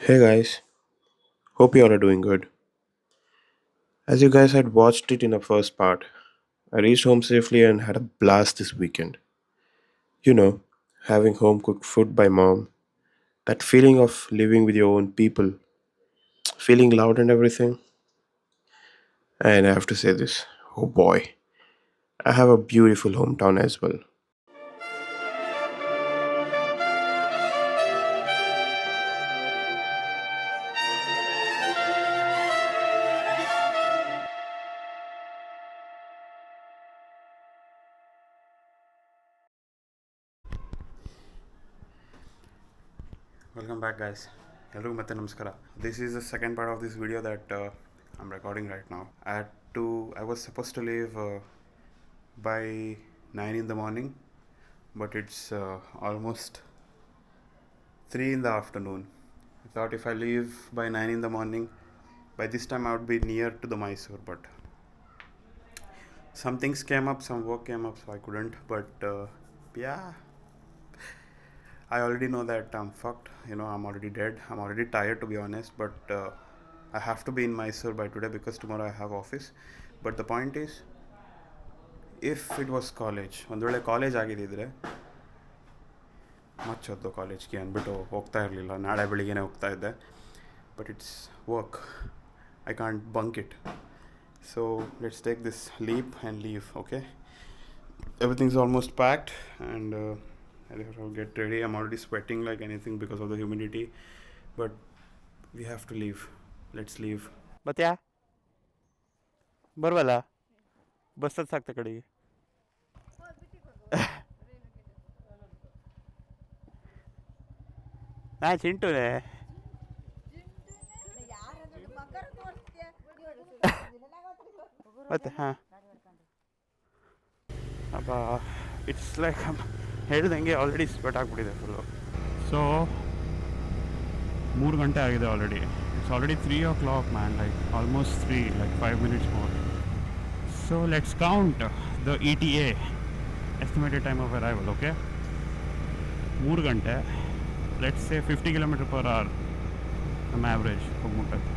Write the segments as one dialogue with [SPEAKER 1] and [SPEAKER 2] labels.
[SPEAKER 1] Hey guys, hope you all are doing good. As you guys had watched it in the first part, I reached home safely and had a blast this weekend. You know, having home cooked food by mom, that feeling of living with your own people, feeling loud and everything. And I have to say this, oh boy, I have a beautiful hometown as well.
[SPEAKER 2] Welcome back, guys. Hello, ಮತ್ತೆ ನಮಸ್ಕಾರ. This is the second part of this video that I'm recording right now. I was supposed to leave by 9 in the morning, but it's almost 3 in the afternoon. I thought if I leave by 9 in the morning, by this time I would be near to the Mysore, but some things came up, some work came up, so I couldn't. But yeah, I already know that I'm fucked. I'm already dead. I'm already tired, to be honest. But I have to be in Mysore by today because tomorrow I have office. But the point is, if it was college, ಒಂದು ವೇಳೆ college ಆಗಿದ್ದಿದ್ರೆ ಮಚ್ಚೊದ್ದು ಕಾಲೇಜ್ಗೆ ಅಂದ್ಬಿಟ್ಟು ಹೋಗ್ತಾ ಇರಲಿಲ್ಲ, ನಾಳೆ ಬೆಳಿಗ್ಗೆನೇ ಹೋಗ್ತಾ ಇದ್ದೆ. But it's work, I can't bunk it. So let's take this leap and leave, okay? Everything's almost packed, and I have to get ready. I'm already sweating like anything because of the humidity, but we have to leave. Let's leave.
[SPEAKER 3] ಬತ್ಯಾ ಬರುವಲ್ಲ ಬಸ್ ಸಾಕ್ತ ಕಡೆಗೆ ನಾ ಚಿಂಟುನೇ ಮತ್ತೆ ಹಾಂ ಅಪ್ಪ ಇಟ್ಸ್ ಲೈಕ್ ಹೇಳ್ದಂಗೆ ಆಲ್ರೆಡಿ ಸ್ವೆಟ್ ಆಗಿಬಿಟ್ಟಿದೆ ಫುಲ್ಲು. ಸೊ 3 ಗಂಟೆ ಆಗಿದೆ already. It's already 3 o'clock, man, like almost 3, like 5 minutes more. So let's count the ETA, estimated time of arrival, okay? 3 ಗಂಟೆ, ಲೆಟ್ಸ್ ಸೇ 50 km/h ನಮ್ಮ ಆ್ಯಾವ್ರೇಜ್ ಹೋಗ್ಬಿಟ್ಟದ್ದು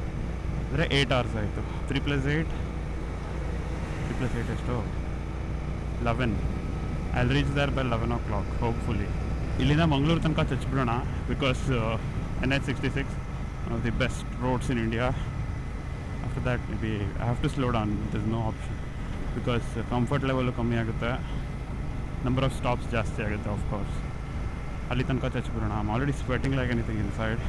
[SPEAKER 3] ಅಂದರೆ 8 hours ಆಯಿತು. 3 + 8, 3 + 8 ಎಷ್ಟು? 11. I reach there by 11 o'clock hopefully. ಇಲ್ಲಿಂದ ಮಂಗಳೂರು ತನಕ ಚಚ್ಬಿಡೋಣ, because NH66 one of the best roads in India. After that maybe I have to slow down, there's no option, because comfort level ಕಮ್ಮಿ ಆಗುತ್ತೆ, number of stops ಜಾಸ್ತಿ ಆಗುತ್ತೆ. Of course ಅಲ್ಲಿ ತನಕ ಚಚ್ಬಿಡೋಣ. I am already sweating like anything inside.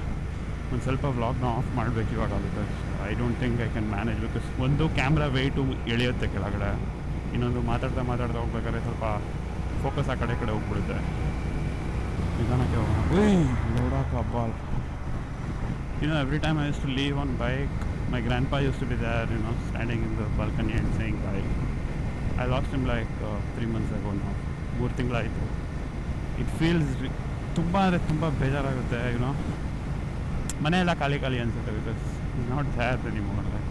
[SPEAKER 3] ಒಂದು ಸ್ವಲ್ಪ ವ್ಲಾಗ್ನ ಆಫ್ ಮಾಡಬೇಕು ಇವಾಗ, because I don't think I can manage. Because ಒಂದು ಕ್ಯಾಮ್ರಾ ವೆಯ್ಟು ಎಳೆಯುತ್ತೆ ಕೆಳಗಡೆ, ಇನ್ನೊಂದು ಮಾತಾಡ್ತಾ ಹೋಗ್ಬೇಕಾದ್ರೆ ಸ್ವಲ್ಪ ಫೋಕಸ್ ಆ ಕಡೆ ಹೋಗ್ಬಿಡುತ್ತೆ. ನಿಧಾನಕ್ಕೆ ಹೋಗೋಣ. ನೋಡೋಕೆ ಹಬ್ಬ. Every time I used to leave on bike, my grandpa used to be there, standing in the balcony and saying bye. I lost him like 3 months ago now. 3 ತಿಂಗಳಾಯಿತು. ಇಟ್ ಫೀಲ್ಸ್ ತುಂಬ ಅಂದರೆ ತುಂಬ ಬೇಜಾರಾಗುತ್ತೆ, ಮನೆಯೆಲ್ಲ ಖಾಲಿ ಖಾಲಿ ಅನಿಸುತ್ತೆ, because not that anymore. Like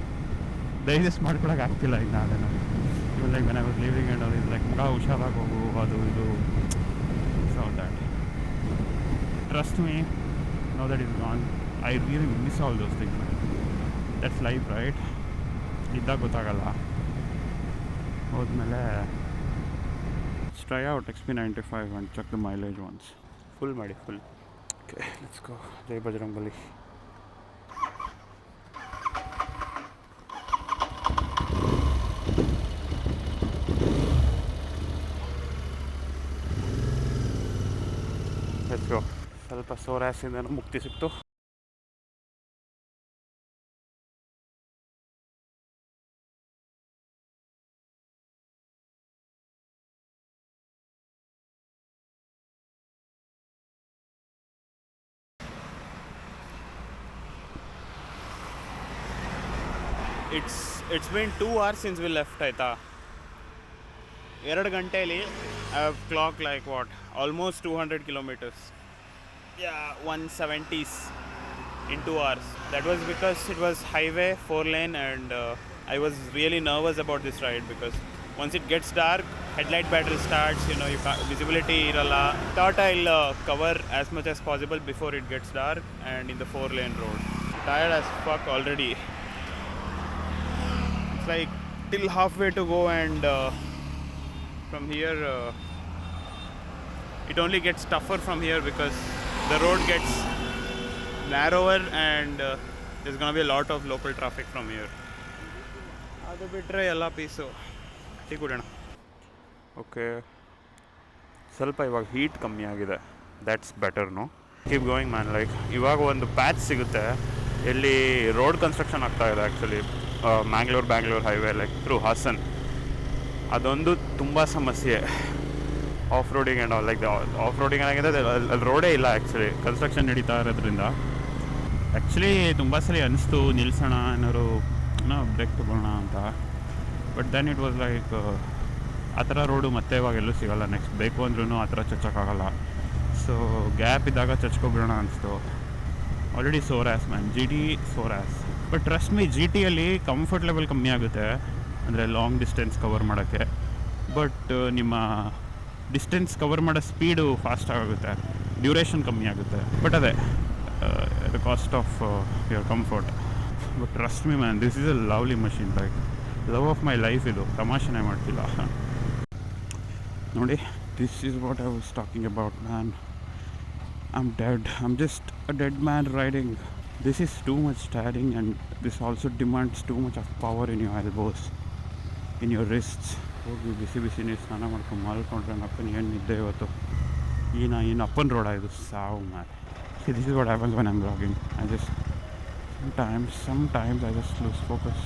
[SPEAKER 3] digest ಮಾಡ್ಕೊಳಕ್ಕೆ ಆಗ್ತಿಲ್ಲ ಈಗ ನಾಳೆ ನನಗೆ. ಇವಾಗ like when I was living and all is like ಮಗ ಹುಷಾರಾಗಿ ಹೋಗು, ಅದು ಇದು. So that trust me, now that is gone, I really miss all those things. That's life, right? ಇದ್ದಾಗ ಗೊತ್ತಾಗಲ್ಲ, ಹೋದ್ಮೇಲೆ. Try out XP95 and check the mileage once. Full ಮಾಡಿ, full. Okay, let's go. ಜೈ ಬಜರಂಗಬಲಿ. Let's go. ಸ್ವಲ್ಪ ಸೋರಾಸಿಂದ ಮುಕ್ತಿ ಸಿಕ್ತು. It's been 2 hours since we left, ಆಯಿತಾ. 2 ಗಂಟೆಯಲ್ಲಿ I have clock like what, almost 200 kilometers. Yeah, 170s in 2 hours. That was because it was highway, 4 lane, and I was really nervous about this ride because once it gets dark, headlight battery starts, you can't, visibility iralla. Thought I'll cover as much as possible before it gets dark and in the 4-lane road. Tired as fuck already. It's like till halfway to go, and from here it only gets tougher from here because the road gets narrower, and there's gonna be a lot of local traffic from here. ಅದು ಬಿಟ್ಟರೆ ಎಲ್ಲ piece tea ಕುಡಿಯೋಣ. Okay, ಸ್ವಲ್ಪ ಇವಾಗ heat ಕಮ್ಮಿ ಆಗಿದೆ, that's ಬೆಟರ್ನು. Keep going man. Like ಇವಾಗ ಒಂದು ಪ್ಯಾಚ್ ಸಿಗುತ್ತೆ ಎಲ್ಲಿ ರೋಡ್ ಕನ್ಸ್ಟ್ರಕ್ಷನ್ ಆಗ್ತಾ ಇದೆ actually, Bangalore highway like through Hassan. ಅದೊಂದು ತುಂಬ ಸಮಸ್ಯೆ, off roading and all. Like off roading ಏನಾಗಿದೆ, ಅಲ್ಲಿ ರೋಡೇ ಇಲ್ಲ ಆ್ಯಕ್ಚುಲಿ, ಕನ್ಸ್ಟ್ರಕ್ಷನ್ ನಡೀತಾ ಇರೋದ್ರಿಂದ. ಆ್ಯಕ್ಚುಲಿ ತುಂಬ ಸರಿ ಅನಿಸ್ತು ನಿಲ್ಸೋಣ, ಏನಾದ್ರು ಬ್ರೇಕ್ ತೊಗೊಳ್ಳೋಣ ಅಂತ. But then it was like ಆ ಥರ ರೋಡು ಮತ್ತೆ ಇವಾಗ ಎಲ್ಲೂ ಸಿಗೋಲ್ಲ. ನೆಕ್ಸ್ಟ್ ಬೇಕು ಅಂದ್ರೂ ಆ ಥರ ಚಚ್ಚೋಕ್ಕಾಗಲ್ಲ. ಸೊ ಗ್ಯಾಪ್ ಇದ್ದಾಗ ಚಚ್ಕೊಬಿಡೋಣ ಅನಿಸ್ತು. Already sore ass man, G T sore ass. But trust me, G ಟಿಯಲ್ಲಿ ಕಂಫರ್ಟ್ ಲೆವೆಲ್ ಕಮ್ಮಿ ಆಗುತ್ತೆ, ಅಂದರೆ ಲಾಂಗ್ ಡಿಸ್ಟೆನ್ಸ್ ಕವರ್ ಮಾಡೋಕ್ಕೆ. ಬಟ್ ನಿಮ್ಮ ಡಿಸ್ಟೆನ್ಸ್ ಕವರ್ ಮಾಡೋ ಸ್ಪೀಡು ಫಾಸ್ಟ್ ಆಗುತ್ತೆ, ಡ್ಯೂರೇಷನ್ ಕಮ್ಮಿ ಆಗುತ್ತೆ. ಬಟ್ ಅದೇ the cost of your comfort. But trust me man, this is a lovely machine. Like love of my life ಇದು, ತಮಾಷೆನೇ ಮಾಡ್ತಿಲ್ಲ ನೋಡಿ. This is what I was talking about man. I'm dead. I'm just a dead man riding. This is too much tiring, and this also demands too much of power in your elbows, in your wrists. ಹೋಗಿ ಬಿಸಿ ನೀರು ಸ್ನಾನ ಮಾಡ್ಕೊಂಡು ಮಲ್ಕೊಂಡ್ರೆ ನಪ್ಪನ ಏನು ನಿದ್ದೆ ಇವತ್ತು. ಏನು ಅಪ್ಪನ road ಇದು, ಸಾವು man. This is what happens when I am vlogging. I just sometimes I just lose focus.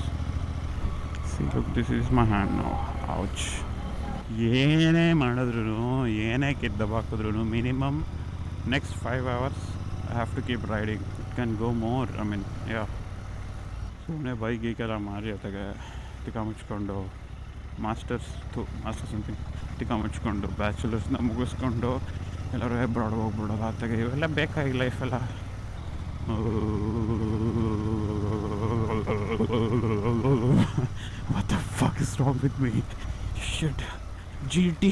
[SPEAKER 3] See, look, this is my hand now. Ouch. ಏನೇ ಮಾಡಿದ್ರು, ಏನೇ ಕಿದ್ದಬಾಕಿದ್ರು, minimum next 5 hours I have to keep riding. It can go more. I mean, yeah. ಸುಮ್ಮನೆ bike ಗೀಕೆಲ್ಲ ಮಾರಿ ಅತ್ತಾಗೆ ತಿಕ್ಕ ಮುಚ್ಕೊಂಡು masters something ತಿಕ್ಕ ಮುಚ್ಕೊಂಡು ಬ್ಯಾಚುಲರ್ಸ್ನ ಮುಗಿಸ್ಕೊಂಡು ಎಲ್ಲರೂ abroad ಹೋಗ್ಬಿಡೋದು ಆತಾಗೆ ಇವೆಲ್ಲ ಬೇಕಾಗಿ ಲೈಫೆಲ್ಲ. What the fuck is wrong with me? Shit. GT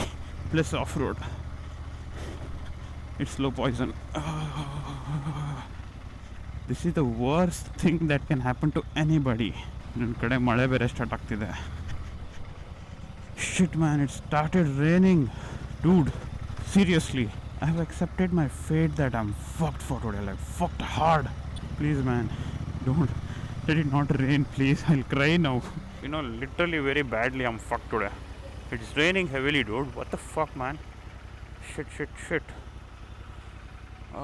[SPEAKER 3] plus off-road. It's slow poison. This is the worst thing that can happen to anybody. ನನ್ನ ಕಡೆ ಮಳೆ ಬೇರೆ ಸ್ಟಾರ್ಟ್ ಆಗ್ತಿದೆ. Shit man, it started raining. Dude, seriously, I have accepted my fate that I'm fucked for today. Like fucked hard. Please man, don't let it not rain, please. I'll cry now. Literally very badly I'm fucked today. It's raining heavily, dude. What the fuck, man? Shit.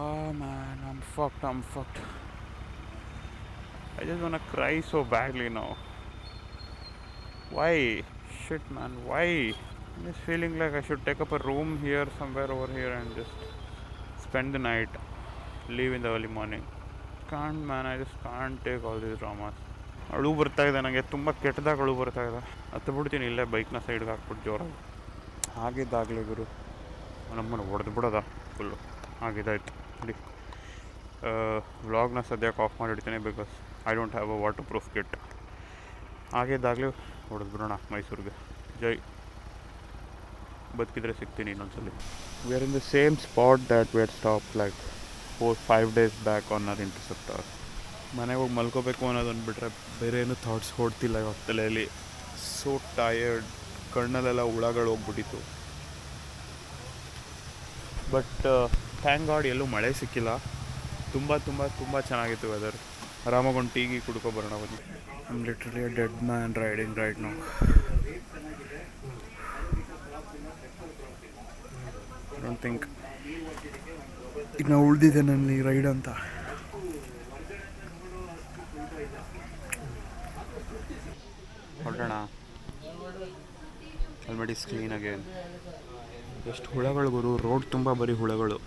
[SPEAKER 3] Oh man, I'm fucked. I just wanna cry so badly now. Why? Shit man, why? I'm just feeling like I should take up a room here, somewhere over here, and just spend the night, leave in the early morning. Can't man, I just can't take all these dramas. ಅಳು ಬರ್ತಾ ಇದೆ ನನಗೆ, ತುಂಬ ಕೆಟ್ಟದಾಗ ಅಳು ಬರ್ತಾ ಇದೆ. ಹತ್ತು ಬಿಡ್ತೀನಿ ಇಲ್ಲೇ ಬೈಕ್ನ ಸೈಡ್ಗೆ ಹಾಕ್ಬಿಟ್ಟು ಜೋರಾಗಿ. ಆಗಿದ್ದಾಗಲೇ ಗುರು ನಮ್ಮನ್ನು ಹೊಡೆದು ಬಿಡೋದ ಫುಲ್ಲು ಆಗಿದ್ದಾಯ್ತು ನೋಡಿ. ವ್ಲಾಗ್ನ ಸದ್ಯಕ್ಕೆ ಆಫ್ ಮಾಡಿಡ್ತೀನಿ because I don't have a waterproof kit. ಆಗಿದ್ದಾಗಲೇ ಹೊಡೆದು ಬಿಡೋಣ ಮೈಸೂರಿಗೆ. ಜೈ, ಬದುಕಿದ್ರೆ ಸಿಗ್ತೀನಿ ಇನ್ನೊಂದ್ಸಲಿ. We are in the same spot that we are stop like 4-5 days back on our interceptor. ಮನೆಗೆ ಹೋಗಿ ಮಲ್ಕೋಬೇಕು ಅನ್ನೋದನ್ನು ಬಿಟ್ಟರೆ ಬೇರೆ ಏನು ಥಾಟ್ಸ್ ಹೊಡ್ತಿಲ್ಲ ಇವಾಗ ತಲೆಯಲ್ಲಿ. ಸೋ ಟಯರ್ಡ್, ಕಣ್ಣಲ್ಲೆಲ್ಲ ಹುಳಗಳು ಹೋಗ್ಬಿಟ್ಟಿತ್ತು. ಬಟ್ ಥ್ಯಾಂಕ್ ಗಾಡ್ ಎಲ್ಲೂ ಮಳೆ ಸಿಕ್ಕಿಲ್ಲ. ತುಂಬ ಚೆನ್ನಾಗಿತ್ತು ವೆದರ್. ಆರಾಮಾಗಿ ಒಂದು ಟೀ ಕುಡ್ಕೊಬರೋಣ ಬನ್ನಿ. I am literally a dead man riding right now. I don't think ಇನ್ನು ಉಳಿದಿದೆ ನನಗೆ ರೈಡ್ ಅಂತ. ಹೊರಡೋಣ. Already clean again. ಎಷ್ಟು ಹುಳಗಳು ಗುರು, ರೋಡ್ ತುಂಬ ಬರೀ ಹುಳಗಳು.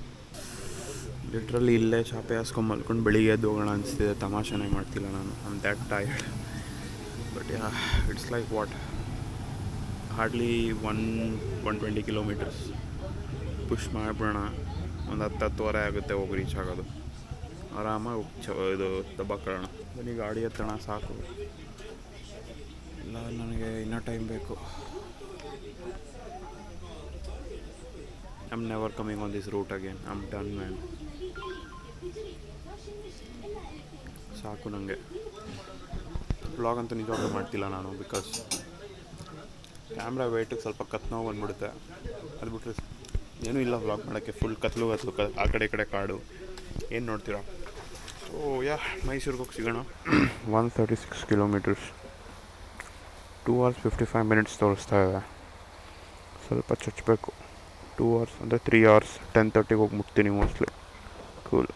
[SPEAKER 3] ಲಿಟ್ರಲಿ ಇಲ್ಲೇ ಚಾಪೆ ಹಾಸ್ಕೊಂಡು ಮಲ್ಕೊಂಡು ಬೆಳಿಗ್ಗೆ ಎದ್ದು ಹೋಗೋಣ ಅನಿಸ್ತಿದೆ. ತಮಾಷೆನೇ ಮಾಡ್ತಿಲ್ಲ ನಾನು. I am that tired. But yeah, it's like what, hardly 120 kilometers push ಮಾಡಿಬಿಡೋಣ. ಒಂದು 10-10:15 ಆಗುತ್ತೆ ಹೋಗಿ ರೀಚ್ ಆಗೋದು. ಆರಾಮಾಗಿ ಇದು ದಬ್ಬಾಕೊಳ್ಳೋಣ. ಬನ್ನಿ ಗಾಡಿ ಎತ್ತೋಣ ಸಾಕು. ಇಲ್ಲ ನನಗೆ ಇನ್ನೂ ಟೈಮ್ ಬೇಕು.
[SPEAKER 2] I'm never coming on this route again. I'm done, man. ಸಾಕು ನನಗೆ ವ್ಲಾಗ್ ಅಂತೂ ನಿಜವಾಗ್ಲೂ ಮಾಡ್ತಿಲ್ಲ ನಾನು, ಬಿಕಾಸ್ ಕ್ಯಾಮ್ರಾ ವೆಯ್ಟಿಗೆ ಸ್ವಲ್ಪ ಕತ್ ನೋವು ಬಂದ್ಬಿಡುತ್ತೆ. ಅದು ಬಿಟ್ಟರೆ ಏನೂ ಇಲ್ಲ ವ್ಲಾಗ್ ಮಾಡೋಕ್ಕೆ. ಫುಲ್ ಕತ್ಲು ಆ ಕಡೆ ಈ ಕಡೆ ಕಾಡು, ಏನು ನೋಡ್ತೀರಾ? ಸೊ ಯಾ, ಮೈಸೂರಿಗೆ ಹೋಗಿ ಸಿಗೋಣ. 136 ಕಿಲೋಮೀಟರ್ಸ್, 2 hours 55 minutes ತೋರಿಸ್ತಾ ಇದೆ. ಸ್ವಲ್ಪ ಚಚ್ಚಬೇಕು. 2 hours ಅಂದರೆ 3 hours, 10:30 ಹೋಗಿ ಮುಟ್ತೀನಿ ಮೋಸ್ಟ್ಲಿ. Cool,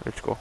[SPEAKER 2] let's go.